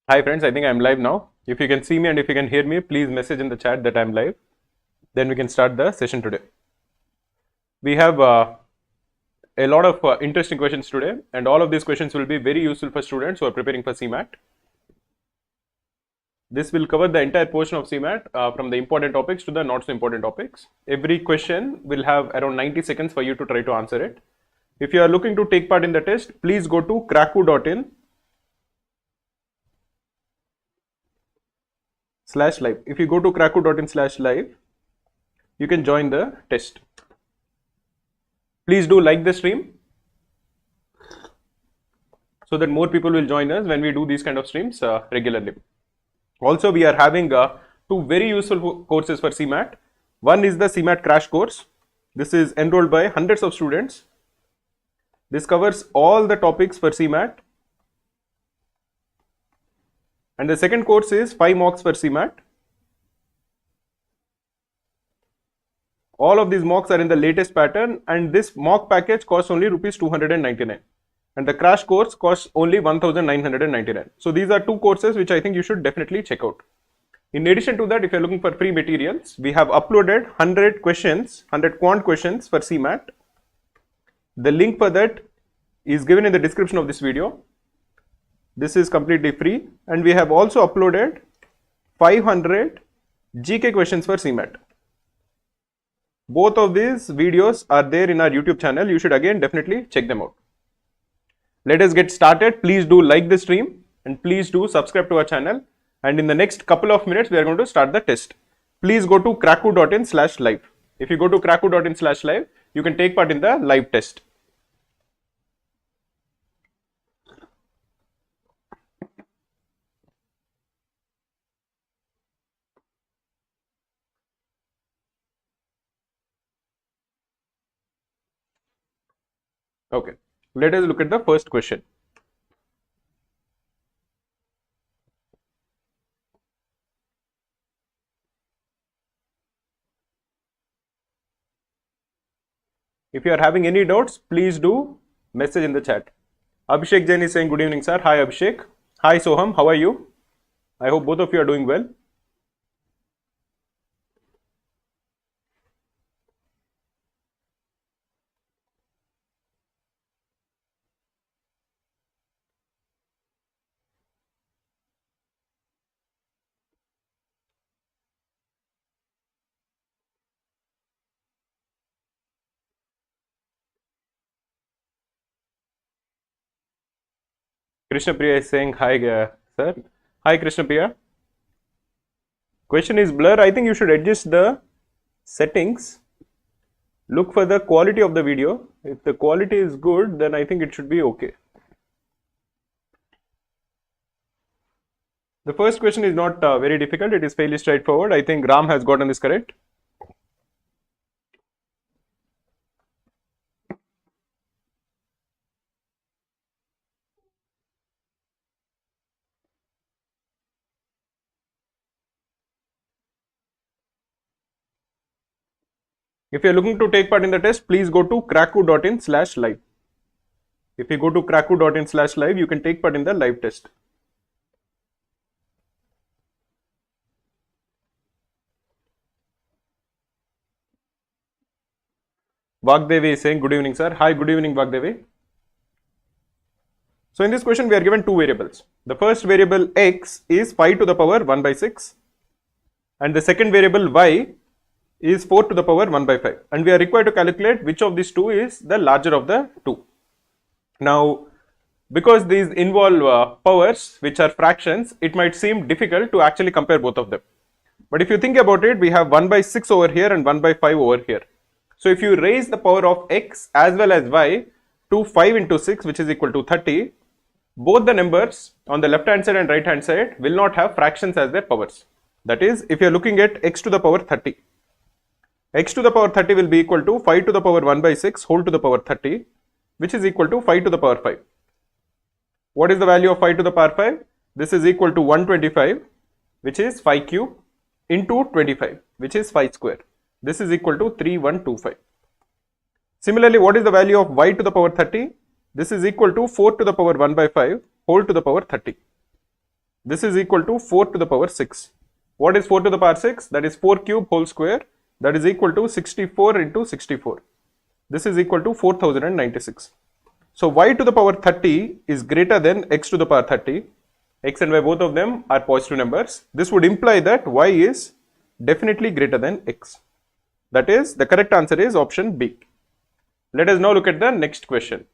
Hi friends, I think I'm live now. If you can see me and if you can hear me, please message in the chat that I'm live. Then we can start the session today. We have a lot of interesting questions today, and all of these questions will be very useful for students who are preparing for CMAT. This will cover the entire portion of CMAT from the important topics to the not so important topics. Every question will have around 90 seconds for you to try to answer it. If you are looking to take part in the test, please go to kraku.in/live. If you go to kraku.in/live, you can join the test. Please do like the stream so that more people will join us when we do these kind of streams regularly. Also, we are having two very useful courses for CMAT. One is the CMAT crash course. This is enrolled by hundreds of students. This covers all the topics for CMAT. And the second course is 5 mocks for CMAT. All of these mocks are in the latest pattern, and this mock package costs only rupees 299. And the crash course costs only 1999. So these are two courses which I think you should definitely check out. In addition to that, if you're looking for free materials, we have uploaded 100 questions, 100 quant questions for CMAT. The link for that is given in the description of this video. This is completely free, and we have also uploaded 500 GK questions for CMAT. Both of these videos are there in our YouTube channel. You should again definitely check them out. Let us get started. Please do like the stream and please do subscribe to our channel. And in the next couple of minutes, we are going to start the test. Please go to kraku.in/live. If you go to kraku.in/live, you can take part in the live test. Okay, let us look at the first question. If you are having any doubts, please do message in the chat. Abhishek Jain is saying good evening, sir. Hi, Abhishek. Hi, Soham. How are you? I hope both of you are doing well. Krishna Priya is saying hi, sir. Hi, Krishna Priya. Question is blur. I think you should adjust the settings. Look for the quality of the video. If the quality is good, then I think it should be okay. The first question is not very difficult. It is fairly straightforward. I think Ram has gotten this correct. If you are looking to take part in the test, please go to kraku.in/live. If you go to kraku.in/live, you can take part in the live test. Vagdevi is saying good evening, sir. Hi, good evening, Vagdevi. So in this question, we are given two variables. The first variable x is 5 to the power 1 by 6, and the second variable y is 4 to the power 1 by 5, and we are required to calculate which of these two is the larger of the two. Now, because these involve powers which are fractions, it might seem difficult to actually compare both of them. But if you think about it, we have 1 by 6 over here and 1 by 5 over here. So if you raise the power of x as well as y to 5 into 6, which is equal to 30, both the numbers on the left hand side and right hand side will not have fractions as their powers. That is, if you are looking at x to the power 30, x to the power 30 will be equal to 5 to the power 1 by 6 whole to the power 30, which is equal to 5 to the power 5. What is the value of 5 to the power 5? This is equal to 125, which is 5 cube, into 25, which is 5 square. This is equal to 3125. Similarly, what is the value of y to the power 30? This is equal to 4 to the power 1 by 5 whole to the power 30. This is equal to 4 to the power 6. What is 4 to the power 6? That is 4 cube whole square. That is equal to 64 into 64. This is equal to 4096. So y to the power 30 is greater than x to the power 30. X and y, both of them are positive numbers. This would imply that y is definitely greater than x. That is, the correct answer is option B. Let us now look at the next question.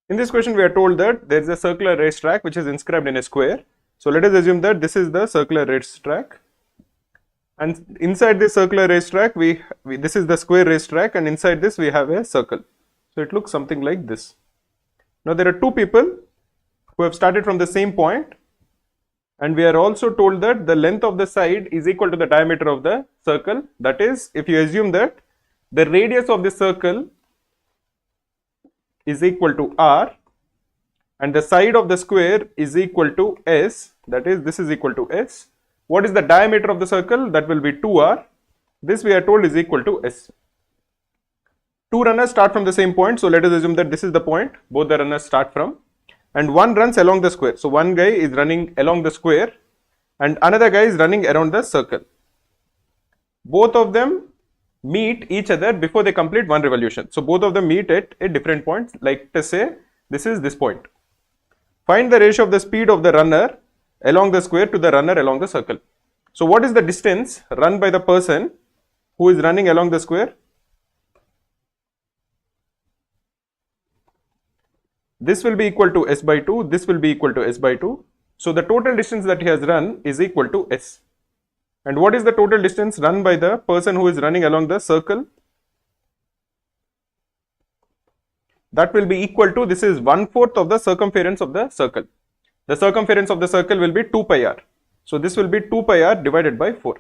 In this question, we are told that there is a circular racetrack which is inscribed in a square. So let us assume that this is the circular racetrack, and inside this circular racetrack, this is the square racetrack, and inside this we have a circle. So it looks something like this. Now there are two people who have started from the same point, and we are also told that the length of the side is equal to the diameter of the circle. That is, if you assume that the radius of the circle is equal to r and the side of the square is equal to s, that is, this is equal to s. What is the diameter of the circle? That will be 2r. This we are told is equal to s. Two runners start from the same point, so let us assume that this is the point both the runners start from, and one runs along the square. So one guy is running along the square and another guy is running around the circle. Both of them meet each other before they complete one revolution. So both of them meet at a different point, like to say this is this point. Find the ratio of the speed of the runner along the square to the runner along the circle. So what is the distance run by the person who is running along the square? This will be equal to s by 2, this will be equal to s by 2. So the total distance that he has run is equal to s. And what is the total distance run by the person who is running along the circle? That will be equal to, this is 1/4 of the circumference of the circle. The circumference of the circle will be 2 pi r. So this will be 2 pi r divided by 4.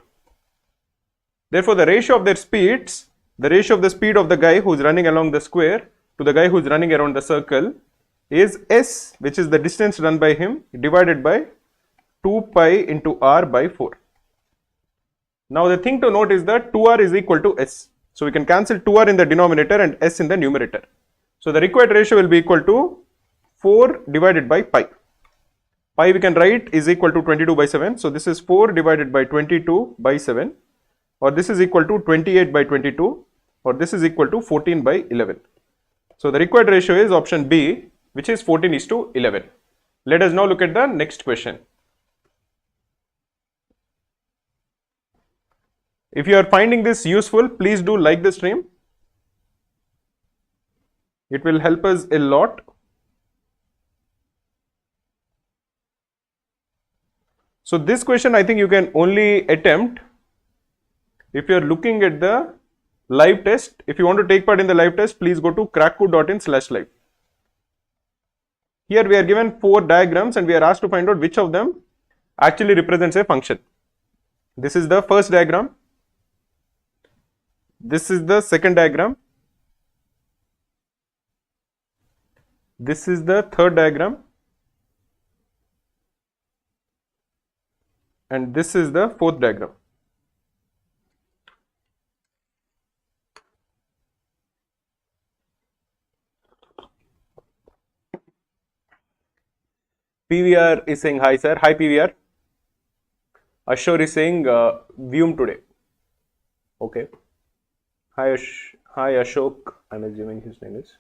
Therefore, the ratio of their speeds, the ratio of the speed of the guy who is running along the square to the guy who is running around the circle is s, which is the distance run by him, divided by 2 pi into r by 4. Now the thing to note is that 2r is equal to s. So we can cancel 2r in the denominator and s in the numerator. So the required ratio will be equal to 4 divided by pi. Pi we can write is equal to 22 by 7. So this is 4 divided by 22 by 7, or this is equal to 28 by 22, or this is equal to 14 by 11. So the required ratio is option B, which is 14:11. Let us now look at the next question. If you are finding this useful, please do like the stream. It will help us a lot. So this question I think you can only attempt if you are looking at the live test. If you want to take part in the live test, please go to crackcode.in/live. Here we are given 4 diagrams and we are asked to find out which of them actually represents a function. This is the first diagram. This is the second diagram. This is the third diagram. And this is the fourth diagram. PVR is saying hi sir. Hi PVR. Ashur is saying Vium today. Okay. Hi hi Ashok. I'm assuming his name is.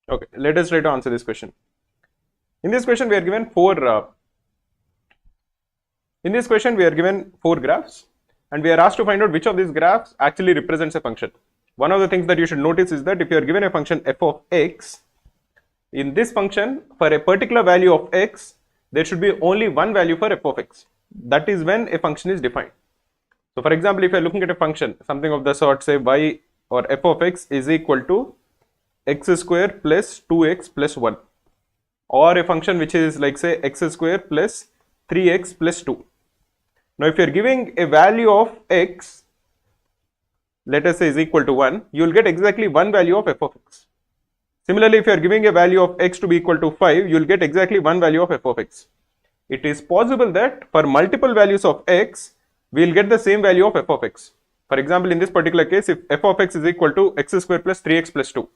Okay, let us try to answer this question. In this question, we are given four graphs, and we are asked to find out which of these graphs actually represents a function. One of the things that you should notice is that if you are given a function f of x, in this function, for a particular value of x, there should be only one value for f of x. That is when a function is defined. So, for example, if you are looking at a function, something of the sort, say y or f of x is equal to x square plus 2x plus 1, or a function which is like say x square plus 3x plus 2. Now, if you are giving a value of x, let us say is equal to 1, you will get exactly one value of f of x. Similarly, if you are giving a value of x to be equal to 5, you will get exactly one value of f of x. It is possible that for multiple values of x, we will get the same value of f of x. For example, in this particular case, if f of x is equal to x square plus 3x plus 2,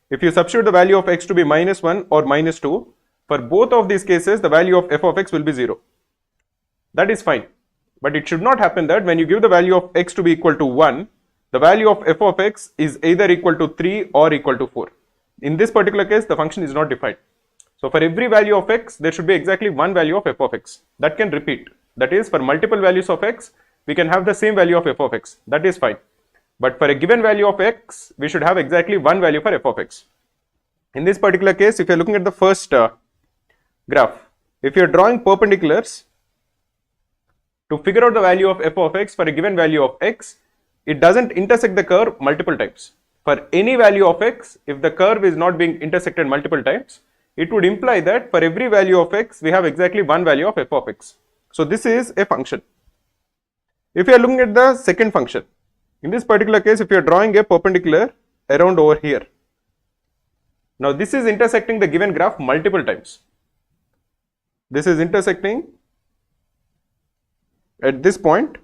if you substitute the value of x to be minus 1 or minus 2, for both of these cases, the value of f of x will be 0. That is fine. But it should not happen that when you give the value of x to be equal to 1, the value of f of x is either equal to 3 or equal to 4. In this particular case, the function is not defined. So for every value of x, there should be exactly one value of f of x. That can repeat. That is, for multiple values of x, we can have the same value of f of x. That is fine. But for a given value of x, we should have exactly one value for f of x. In this particular case, if you are looking at the first graph, if you are drawing perpendiculars to figure out the value of f of x for a given value of x, it doesn't intersect the curve multiple times. For any value of x, if the curve is not being intersected multiple times, it would imply that for every value of x, we have exactly one value of f of x. So this is a function. If you are looking at the second function, in this particular case, if you are drawing a perpendicular around over here, now this is intersecting the given graph multiple times. This is intersecting at this point,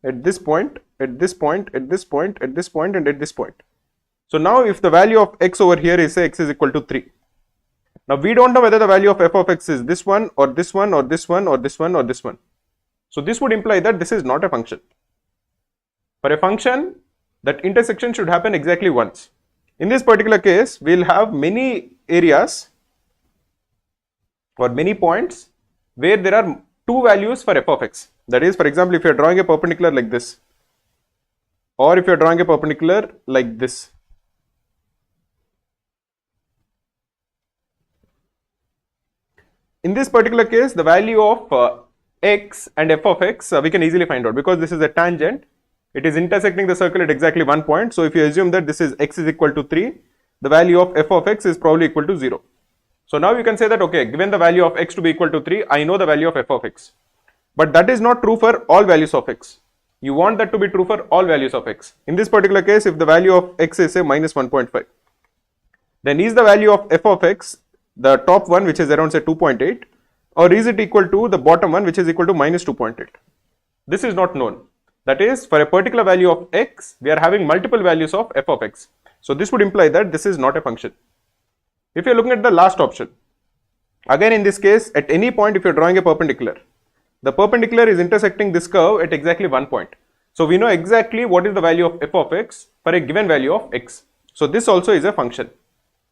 at this point, at this point, at this point, at this point, and at this point. So now if the value of x over here is say x is equal to 3. Now we don't know whether the value of f of x is this one or this one or this one or this one or this one. So this would imply that this is not a function. For a function, that intersection should happen exactly once. In this particular case, we will have many areas or many points where there are two values for f of x. That is, for example, if you are drawing a perpendicular like this, or if you are drawing a perpendicular like this. In this particular case, the value of x and f of x we can easily find out because this is a tangent. It is intersecting the circle at exactly one point. So if you assume that this is x is equal to 3, the value of f of x is probably equal to 0. So now you can say that, okay, given the value of x to be equal to 3, I know the value of f of x. But that is not true for all values of x. You want that to be true for all values of x. In this particular case, if the value of x is say minus 1.5, then is the value of f of x the top one, which is around say 2.8, or is it equal to the bottom one, which is equal to minus 2.8? This is not known. That is, for a particular value of x, we are having multiple values of f of x. So this would imply that this is not a function. If you are looking at the last option, again in this case, at any point if you are drawing a perpendicular, the perpendicular is intersecting this curve at exactly one point. So we know exactly what is the value of f of x for a given value of x. So this also is a function.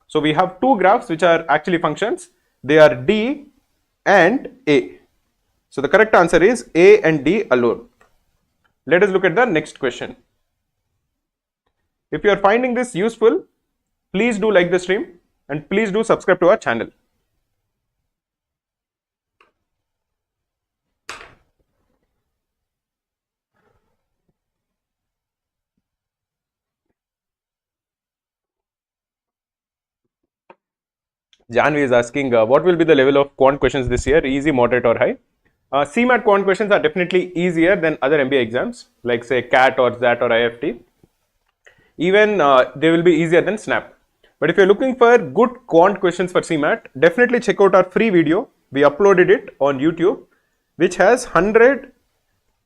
So we have two graphs which are actually functions. They are D and A. So the correct answer is A and D alone. Let us look at the next question. If you are finding this useful, please do like the stream and please do subscribe to our channel. Janvi is asking, what will be the level of quant questions this year? Easy, moderate or high? CMAT quant questions are definitely easier than other MBA exams like say CAT or ZAT or IFT. Even they will be easier than SNAP. But if you're looking for good quant questions for CMAT, definitely check out our free video. We uploaded it on YouTube, which has 100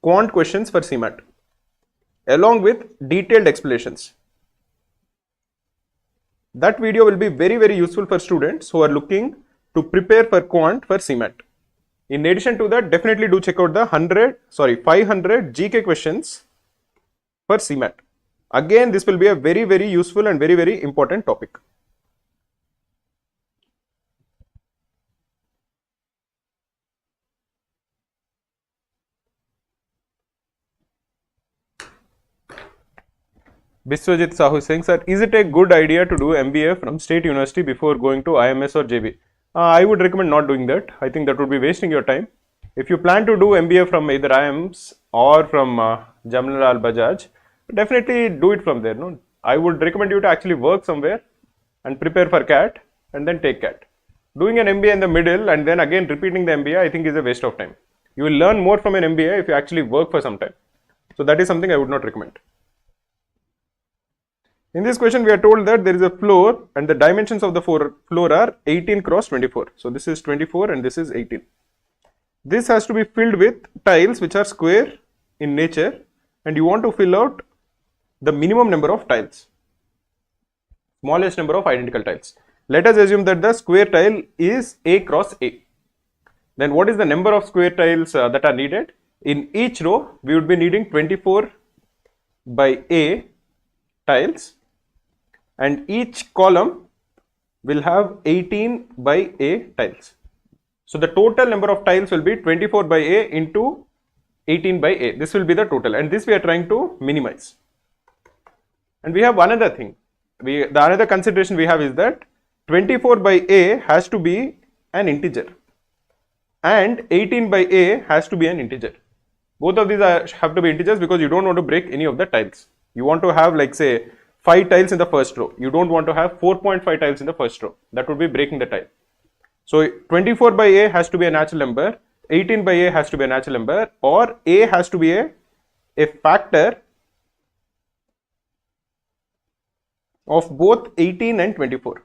quant questions for CMAT along with detailed explanations. That video will be very useful for students who are looking to prepare for quant for CMAT. In addition to that, definitely do check out the 500 GK questions for CMAT. Again, this will be a very useful and very important topic. Biswajit Sahu saying, sir, is it a good idea to do MBA from state university before going to IMS or JB? I would recommend not doing that. I think that would be wasting your time. If you plan to do MBA from either IIMS or from Jamnalal Bajaj, definitely do it from there. No, I would recommend you to actually work somewhere and prepare for CAT and then take CAT. Doing an MBA in the middle and then again repeating the MBA, I think is a waste of time. You will learn more from an MBA if you actually work for some time. So that is something I would not recommend. In this question, we are told that there is a floor and the dimensions of the floor are 18 cross 24. So this is 24 and this is 18. This has to be filled with tiles which are square in nature and you want to fill out the minimum number of tiles, smallest number of identical tiles. Let us assume that the square tile is A cross A. Then what is the number of square tiles that are needed? In each row, we would be needing 24 by A tiles and each column will have 18 by A tiles. So the total number of tiles will be 24 by A into 18 by A. This will be the total and this we are trying to minimize. And we have another thing. The another consideration we have is that 24 by A has to be an integer and 18 by A has to be an integer. Both of these have to be integers because you don't want to break any of the tiles. You want to have like say 5 tiles in the first row. You don't want to have 4.5 tiles in the first row. That would be breaking the tile. So 24 by A has to be a natural number, 18 by A has to be a natural number, or A has to be a factor of both 18 and 24.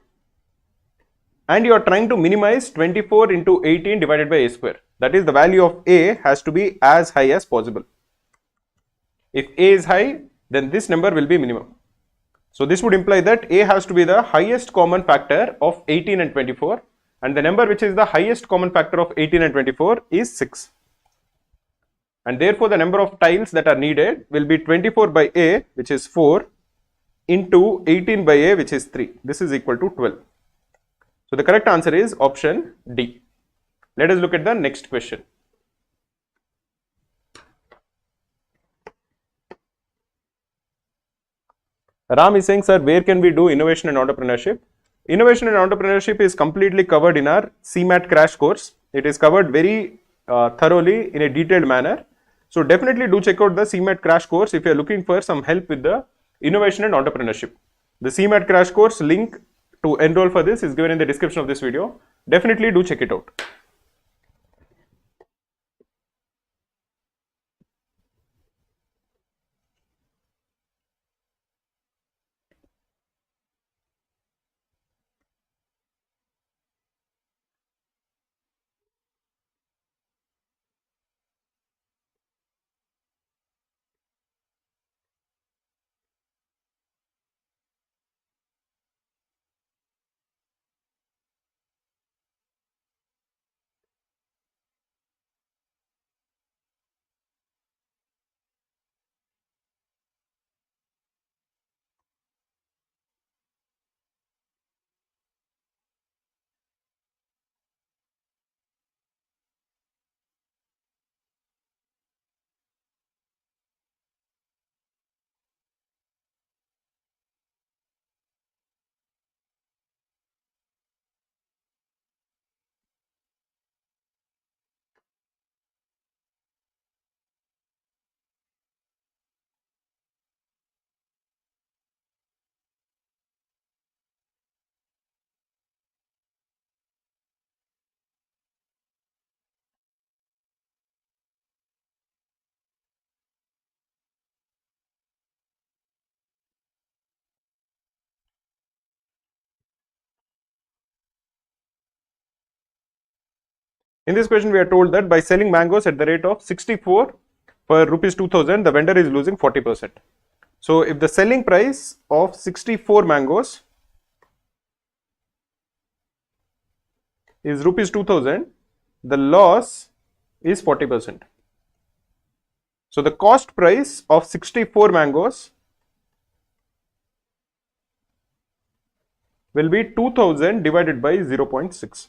And you are trying to minimize 24 into 18 divided by A square. That is, the value of A has to be as high as possible. If A is high, then this number will be minimum. So this would imply that A has to be the highest common factor of 18 and 24 and the number which is the highest common factor of 18 and 24 is 6. And therefore the number of tiles that are needed will be 24 by A, which is 4, into 18 by A, which is 3. This is equal to 12. So the correct answer is option D. Let us look at the next question. Ram is saying, sir, where can we do innovation and entrepreneurship? Innovation and entrepreneurship is completely covered in our CMAT crash course. It is covered very thoroughly in a detailed manner. So definitely do check out the CMAT crash course if you are looking for some help with the innovation and entrepreneurship. The CMAT crash course link to enroll for this is given in the description of this video. Definitely do check it out. In this question, we are told that by selling mangoes at the rate of 64 for rupees 2000, the vendor is losing 40%. So if the selling price of 64 mangoes is rupees 2000, the loss is 40%. So the cost price of 64 mangoes will be 2000 divided by 0.6.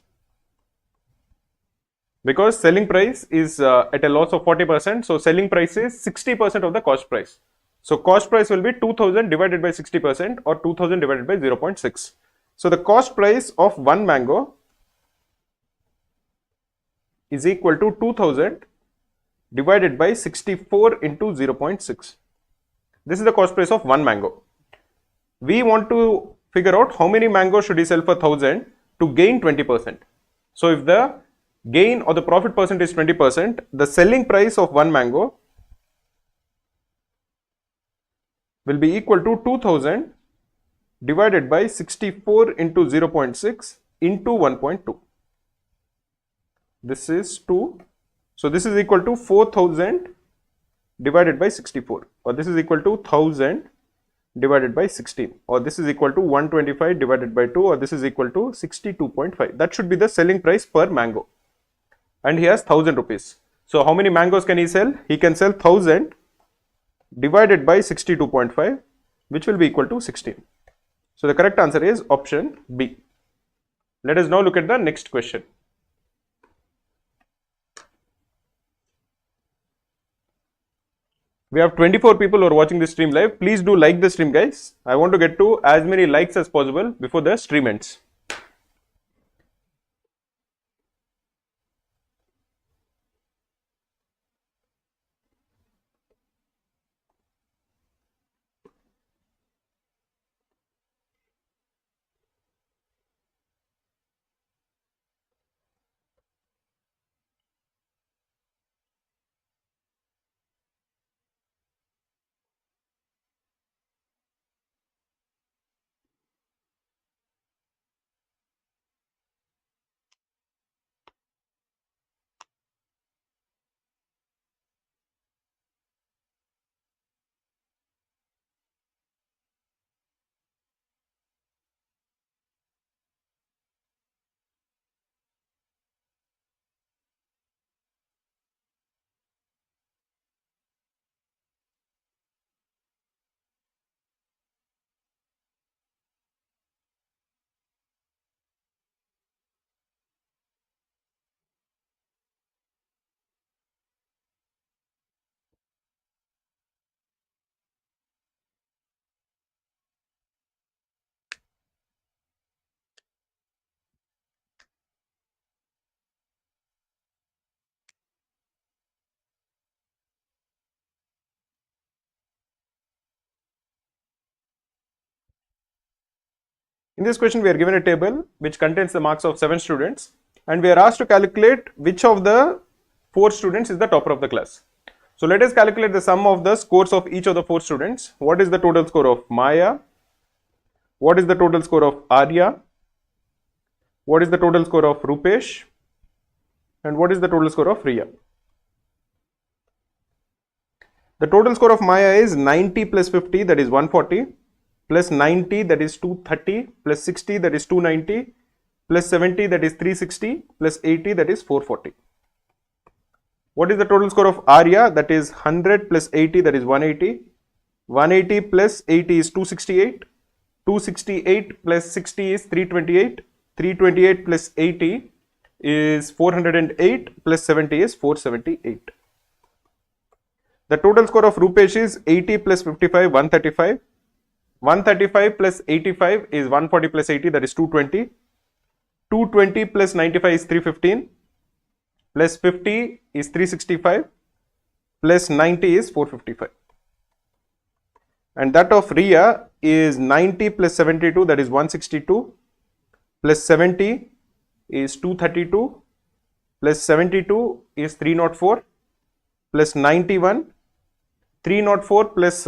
Because selling price is at a loss of 40%, so selling price is 60% of the cost price. So cost price will be 2000 divided by 60% or 2000 divided by 0.6. So the cost price of one mango is equal to 2000 divided by 64 into 0.6. This is the cost price of one mango. We want to figure out how many mangoes should he sell for 1000 to gain 20%. So if the gain or the profit percent is 20%, the selling price of one mango will be equal to 2000 divided by 64 into 0.6 into 1.2. This is 2. So this is equal to 4000 divided by 64, or this is equal to 1000 divided by 16, or this is equal to 125 divided by 2, or this is equal to 62.5. That should be the selling price per mango. And he has 1000 rupees. So how many mangoes can he sell? He can sell 1000 divided by 62.5, which will be equal to 16. So the correct answer is option B. Let us now look at the next question. We have 24 people who are watching this stream live. Please do like the stream, guys. I want to get to as many likes as possible before the stream ends. In this question, we are given a table which contains the marks of 7 students, and we are asked to calculate which of the 4 students is the topper of the class. So let us calculate the sum of the scores of each of the 4 students. What is the total score of Maya? What is the total score of Arya? What is the total score of Rupesh? And what is the total score of Riya? The total score of Maya is 90 plus 50, that is 140, plus 90, that is 230, plus 60, that is 290, plus 70, that is 360, plus 80, that is 440. What is the total score of Arya? That is 100 plus 80, that is 180. 180 plus 80 is 268. 268 plus 60 is 328. 328 plus 80 is 408, plus 70 is 478. The total score of Rupesh is 80 plus 55, 135. 135 plus 85 is 140 plus 80, that is 220. 220 plus 95 is 315. Plus 50 is 365. Plus 90 is 455. And that of Riya is 90 plus 72, that is 162. Plus 70 is 232. Plus 72 is 304. Plus 91. 304 plus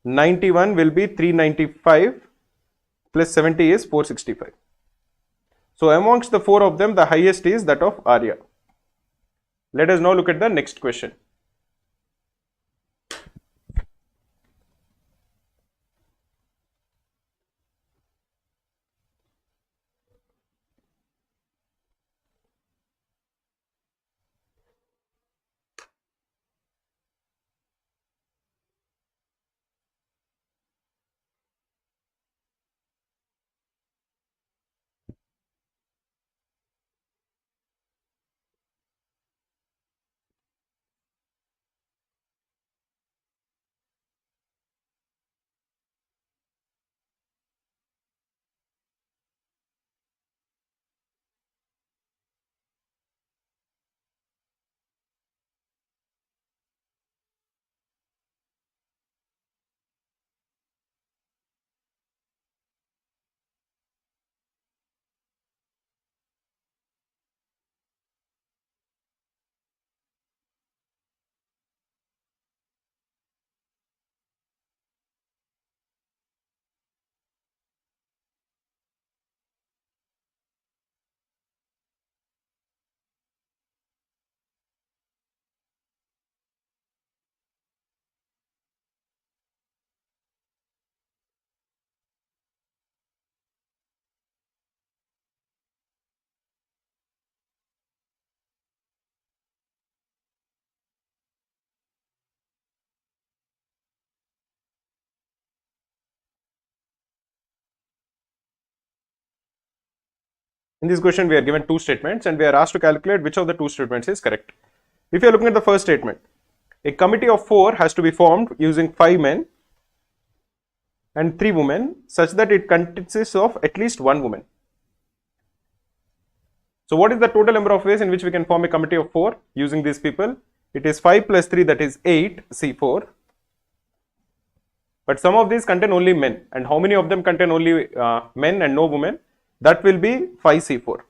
91 will be 395, plus 70 is 465. So amongst the 4 of them, the highest is that of Arya. Let us now look at the next question. In this question, we are given two statements and we are asked to calculate which of the two statements is correct. If you are looking at the first statement, a committee of 4 has to be formed using 5 men and 3 women such that it consists of at least 1 woman. So what is the total number of ways in which we can form a committee of 4 using these people? It is 5 plus 3, that is 8 C4. But some of these contain only men, and how many of them contain only men and no women? That will be 5 C4.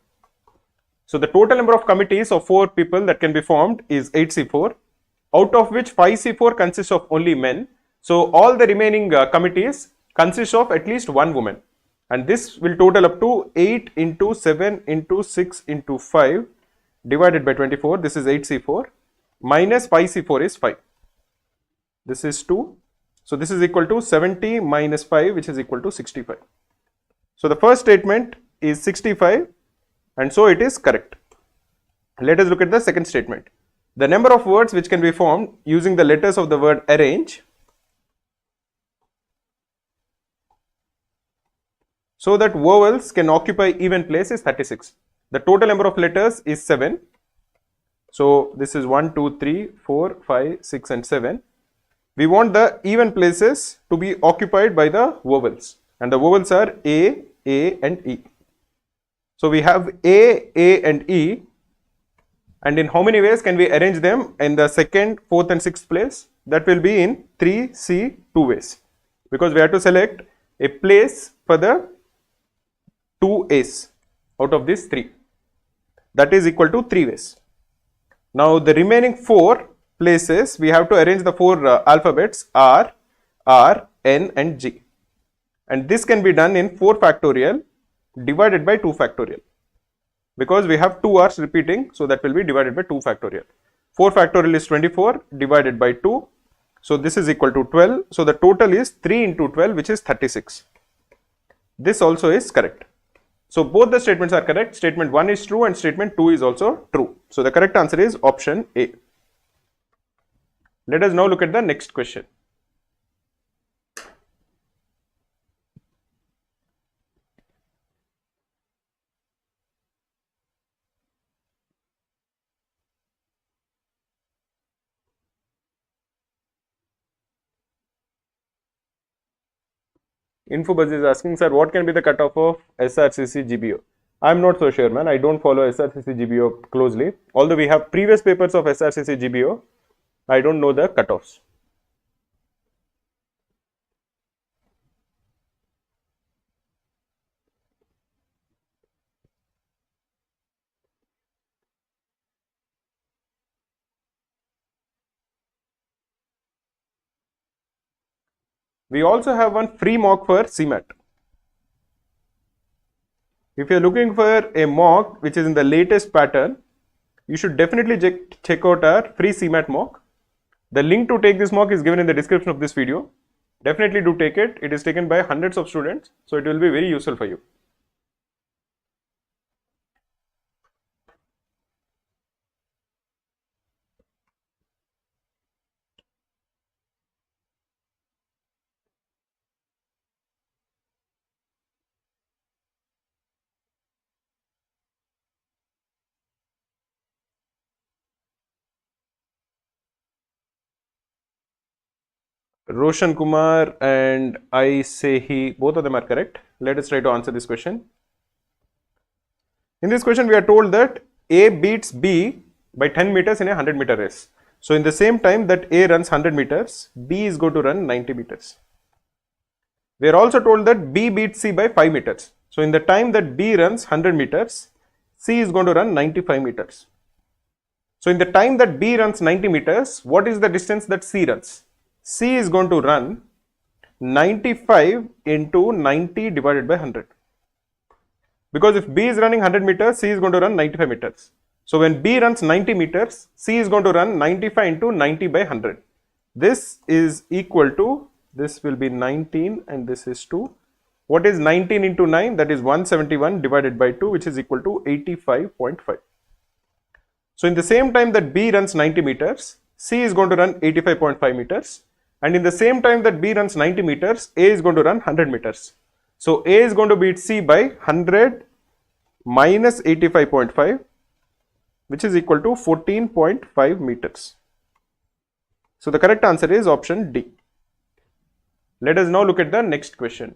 So the total number of committees of 4 people that can be formed is 8 C4, out of which 5 C4 consists of only men. So all the remaining committees consist of at least 1 woman, and this will total up to 8 into 7 into 6 into 5 divided by 24. This is 8 C4 minus 5 C4 is 5. This is 2. So this is equal to 70 minus 5, which is equal to 65. So the first statement is 65, and so it is correct. Let us look at the second statement. The number of words which can be formed using the letters of the word arrange so that vowels can occupy even place is 36. The total number of letters is 7. So this is 1, 2, 3, 4, 5, 6 and 7. We want the even places to be occupied by the vowels, and the vowels are A and E. So we have A and E, and in how many ways can we arrange them in the second, fourth and sixth place? That will be in 3C 2 ways, because we have to select a place for the 2 A's out of these 3. That is equal to 3 ways. Now the remaining 4 places we have to arrange the 4 alphabets R, N and G, and this can be done in 4 factorial divided by 2 factorial, because we have 2 R's repeating, so that will be divided by 2 factorial. 4 factorial is 24 divided by 2, so this is equal to 12. So the total is 3 into 12, which is 36. This also is correct. So both the statements are correct. Statement 1 is true and statement 2 is also true. So the correct answer is option A. Let us now look at the next question. Infobuzz is asking, sir, what can be the cutoff of SRCC GBO? I am not so sure, man. I don't follow SRCC GBO closely. Although we have previous papers of SRCC GBO, I don't know the cutoffs. We also have one free mock for CMAT. If you are looking for a mock which is in the latest pattern, you should definitely check out our free CMAT mock. The link to take this mock is given in the description of this video. Definitely do take it. It is taken by hundreds of students, so it will be very useful for you. Roshan Kumar and I say he, both of them are correct. Let us try to answer this question. In this question, we are told that A beats B by 10 meters in a 100-meter race. So, in the same time that A runs 100 meters, B is going to run 90 meters. We are also told that B beats C by 5 meters. So, in the time that B runs 100 meters, C is going to run 95 meters. So, in the time that B runs 90 meters, what is the distance that C runs? C is going to run 95 into 90 divided by 100. Because if B is running 100 meters, C is going to run 95 meters. So when B runs 90 meters, C is going to run 95 into 90 by 100. This is equal to, this will be 19 and this is 2. What is 19 into 9? That is 171 divided by 2, which is equal to 85.5. So in the same time that B runs 90 meters, C is going to run 85.5 meters. And in the same time that B runs 90 meters, A is going to run 100 meters. So A is going to beat C by 100 minus 85.5, which is equal to 14.5 meters. So the correct answer is option D. Let us now look at the next question.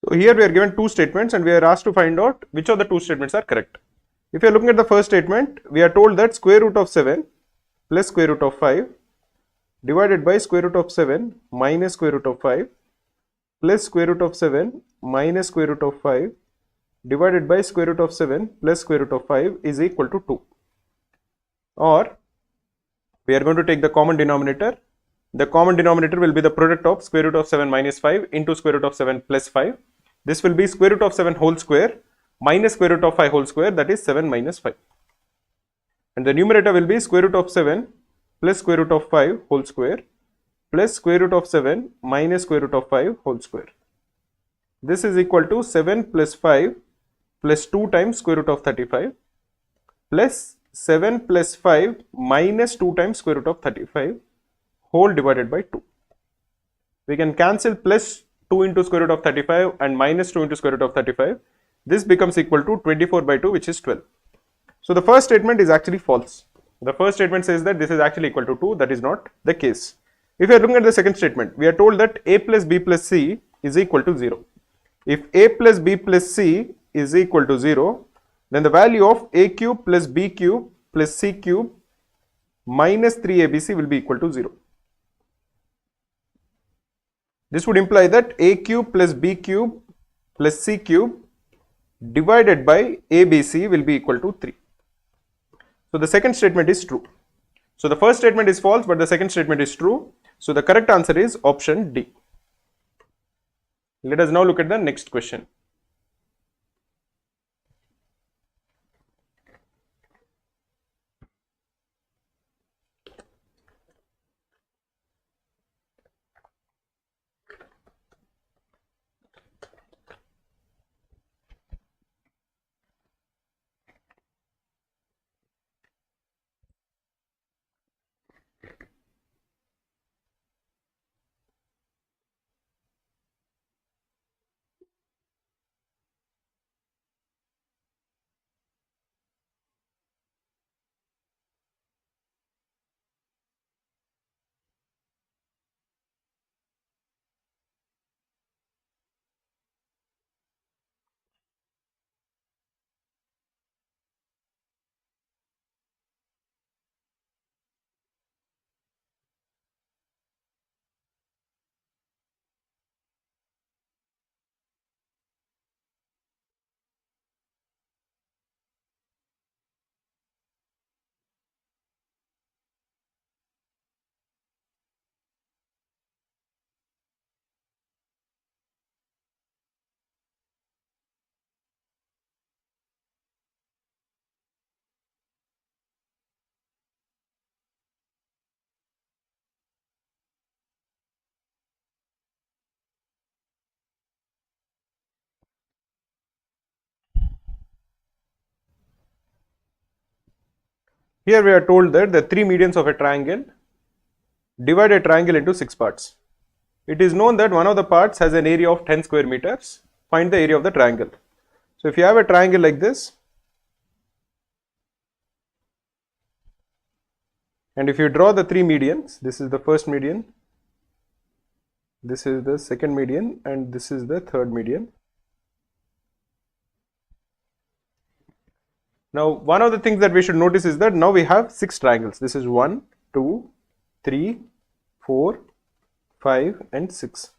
So here we are given two statements and we are asked to find out which of the two statements are correct. If you are looking at the first statement, we are told that square root of 7 plus square root of 5 divided by square root of 7 minus square root of 5 plus square root of 7 minus square root of 5 divided by square root of 7 plus square root of 5 is equal to 2. Or we are going to take the common denominator. The common denominator will be the product of square root of 7 minus 5 into square root of 7 plus 5. This will be square root of 7 whole square minus square root of 5 whole square, that is 7 minus 5. And the numerator will be square root of 7 plus square root of 5 whole square plus square root of 7 minus square root of 5 whole square. This is equal to 7 plus 5 plus 2 times square root of 35 plus 7 plus 5 minus 2 times square root of 35 whole divided by 2. We can cancel plus 2 into square root of 35 and minus 2 into square root of 35. This becomes equal to 24 by 2, which is 12. So the first statement is actually false. The first statement says that this is actually equal to 2. That is not the case. If you are looking at the second statement, we are told that a plus b plus c is equal to 0. If a plus b plus c is equal to 0, then the value of a cube plus b cube plus c cube minus 3abc will be equal to 0. This would imply that a cube plus b cube plus c cube divided by ABC will be equal to 3. So the second statement is true. So the first statement is false, but the second statement is true. So the correct answer is option D. Let us now look at the next question. Here we are told that the three medians of a triangle divide a triangle into 6 parts. It is known that one of the parts has an area of 10 square meters. Find the area of the triangle. So if you have a triangle like this, and if you draw the three medians, this is the first median, this is the second median, and this is the third median. Now one of the things that we should notice is that now we have 6 triangles. This is 1, 2, 3, 4, 5 and 6.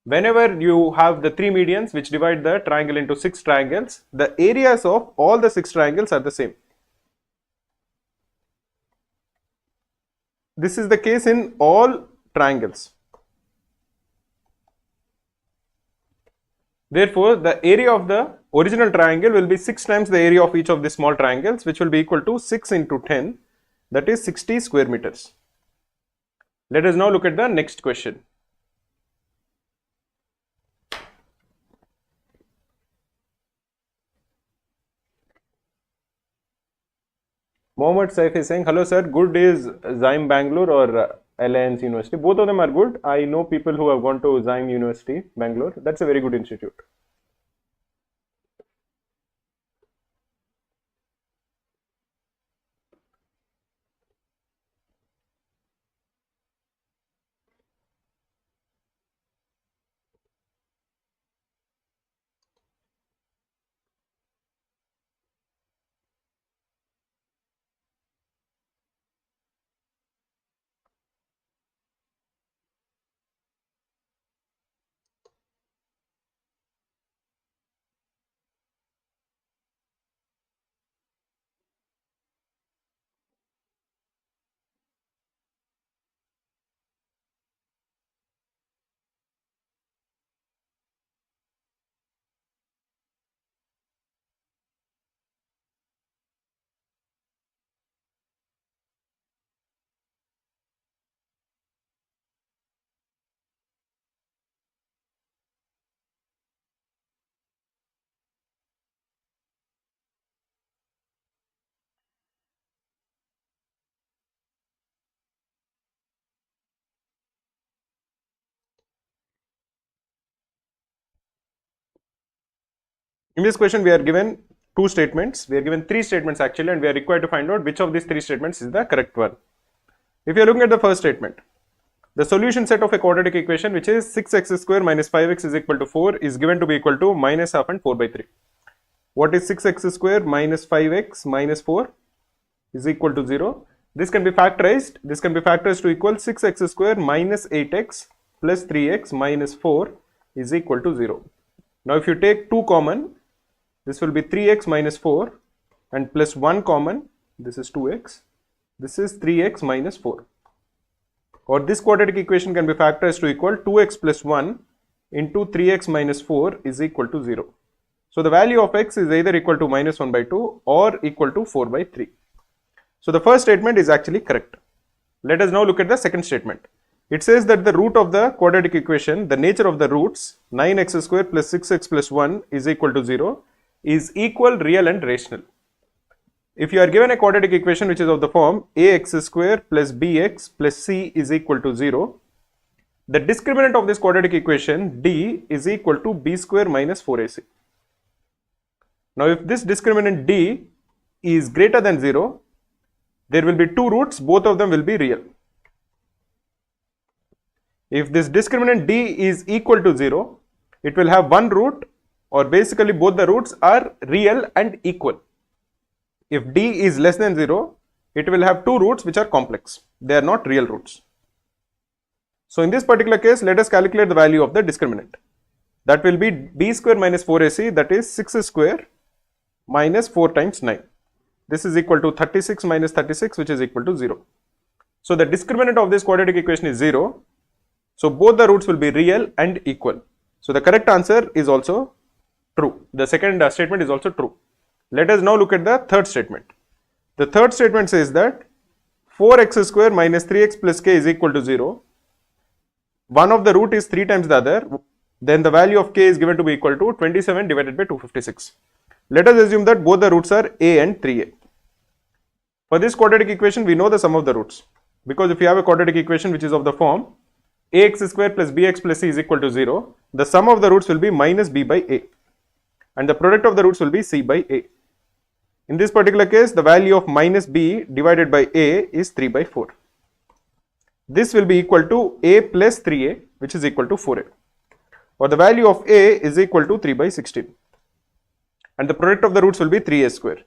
Whenever you have the three medians which divide the triangle into 6 triangles, the areas of all the 6 triangles are the same. This is the case in all triangles. Therefore, the area of the original triangle will be 6 times the area of each of the small triangles, which will be equal to 6 into 10, that is 60 square meters. Let us now look at the next question. Mohammed Saif is saying, hello sir, good is Zyme Bangalore or Alliance University? Both of them are good. I know people who have gone to Zyme University, Bangalore. That's a very good institute. In this question, we are given two statements. We are given three statements actually, and we are required to find out which of these three statements is the correct one. If you are looking at the first statement, the solution set of a quadratic equation which is 6x square minus 5x is equal to 4 is given to be equal to minus half and 4 by 3. What is 6x square minus 5x minus 4 is equal to 0. This can be factorized. This can be factorized to equal 6x square minus 8x plus 3x minus 4 is equal to 0. Now if you take 2 common, this will be 3x minus 4, and plus 1 common, this is 2x, this is 3x minus 4. Or this quadratic equation can be factorized to equal 2x plus 1 into 3x minus 4 is equal to 0. So the value of x is either equal to minus 1 by 2 or equal to 4 by 3. So the first statement is actually correct. Let us now look at the second statement. It says that the root of the quadratic equation, the nature of the roots 9x square plus 6x plus 1 is equal to 0 is equal, real and rational. If you are given a quadratic equation which is of the form ax square plus bx plus c is equal to 0, the discriminant of this quadratic equation d is equal to b square minus 4ac. Now if this discriminant d is greater than 0, there will be two roots, both of them will be real. If this discriminant d is equal to 0, it will have one root, or basically both the roots are real and equal. If d is less than 0, it will have two roots which are complex. They are not real roots. So in this particular case, let us calculate the value of the discriminant. That will be b square minus 4ac, that is 6 square minus 4 times 9. This is equal to 36 minus 36, which is equal to 0. So the discriminant of this quadratic equation is 0. So both the roots will be real and equal. So the correct answer is also true. The second statement is also true. Let us now look at the third statement. The third statement says that 4x square minus 3x plus k is equal to 0. One of the root is 3 times the other. Then the value of k is given to be equal to 27 divided by 256. Let us assume that both the roots are a and 3a. For this quadratic equation, we know the sum of the roots. Because if you have a quadratic equation which is of the form ax square plus bx plus c is equal to 0, the sum of the roots will be minus b by a. And the product of the roots will be c by a. In this particular case, the value of minus b divided by a is 3 by 4. This will be equal to a plus 3a, which is equal to 4a. Or the value of a is equal to 3 by 16. And the product of the roots will be 3a square.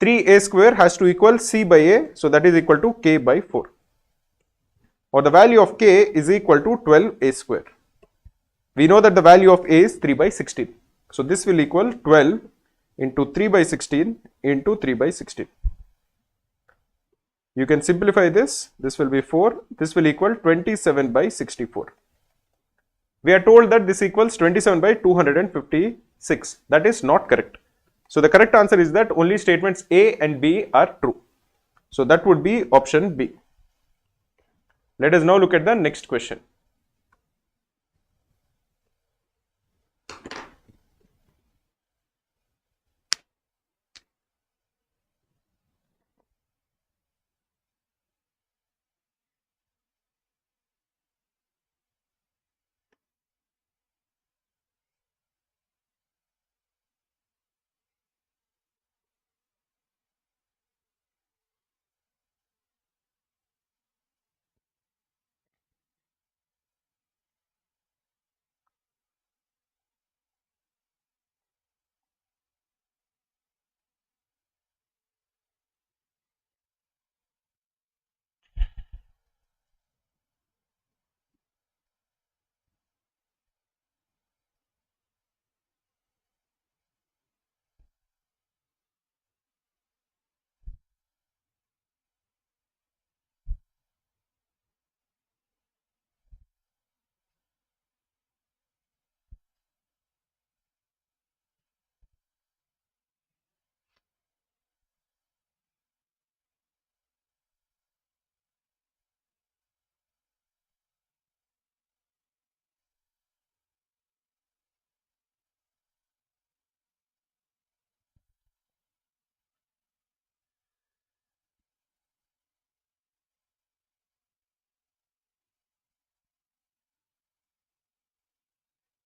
3a square has to equal c by a, so that is equal to k by 4. Or the value of k is equal to 12a square. We know that the value of a is 3 by 16. So this will equal 12 into 3 by 16 into 3 by 16. You can simplify this. This will be 4. This will equal 27 by 64. We are told that this equals 27 by 256. That is not correct. So the correct answer is that only statements A and B are true. So that would be option B. Let us now look at the next question.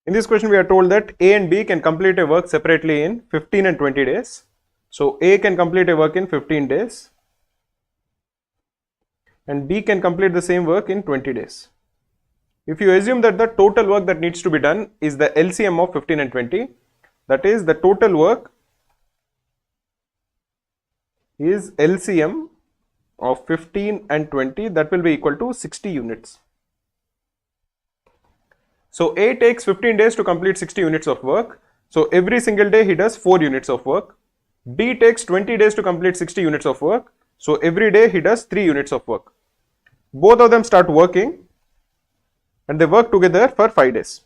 In this question, we are told that A and B can complete a work separately in 15 and 20 days. So A can complete a work in 15 days and B can complete the same work in 20 days. If you assume that the total work that needs to be done is the LCM of 15 and 20, that is the total work is LCM of 15 and 20, that will be equal to 60 units. So A takes 15 days to complete 60 units of work. So every single day he does 4 units of work. B takes 20 days to complete 60 units of work. So every day he does 3 units of work. Both of them start working and they work together for 5 days.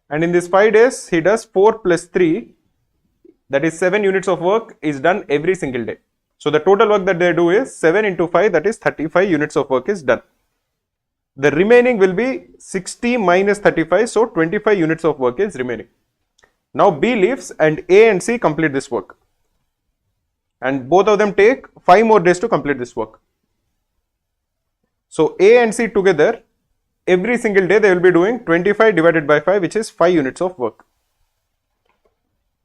And in these 5 days he does 4 plus 3, that is 7 units of work is done every single day. So the total work that they do is 7 into 5, that is 35 units of work is done. The remaining will be 60 minus 35, so 25 units of work is remaining. Now B leaves and A and C complete this work. And both of them take 5 more days to complete this work. So A and C together, every single day they will be doing 25 divided by 5, which is 5 units of work.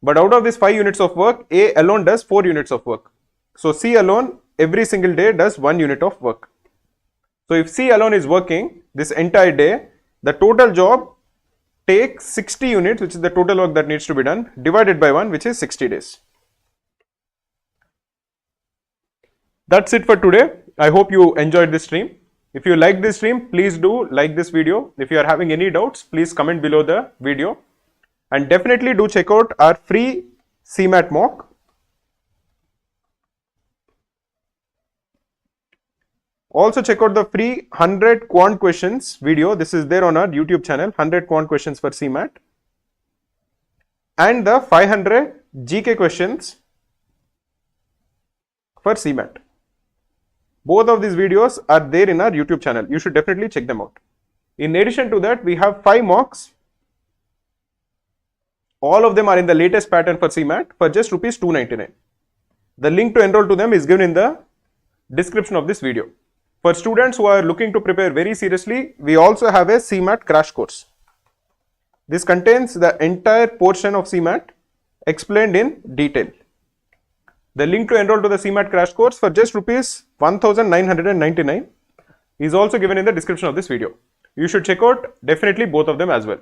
But out of this 5 units of work, A alone does 4 units of work. So C alone every single day does 1 unit of work. So if C alone is working this entire day, the total job takes 60 units, which is the total work that needs to be done, divided by 1, which is 60 days. That's it for today. I hope you enjoyed this stream. If you like this stream, please do like this video. If you are having any doubts, please comment below the video. And definitely do check out our free CMAT mock. Also check out the free 100 quant questions video. This is there on our YouTube channel, 100 quant questions for CMAT. And the 500 GK questions for CMAT. Both of these videos are there in our YouTube channel. You should definitely check them out. In addition to that, we have 5 mocks. All of them are in the latest pattern for CMAT for just rupees 299. The link to enroll to them is given in the description of this video. For students who are looking to prepare very seriously, we also have a CMAT crash course. This contains the entire portion of CMAT explained in detail. The link to enroll to the CMAT crash course for just rupees 1999 is also given in the description of this video. You should check out definitely both of them as well.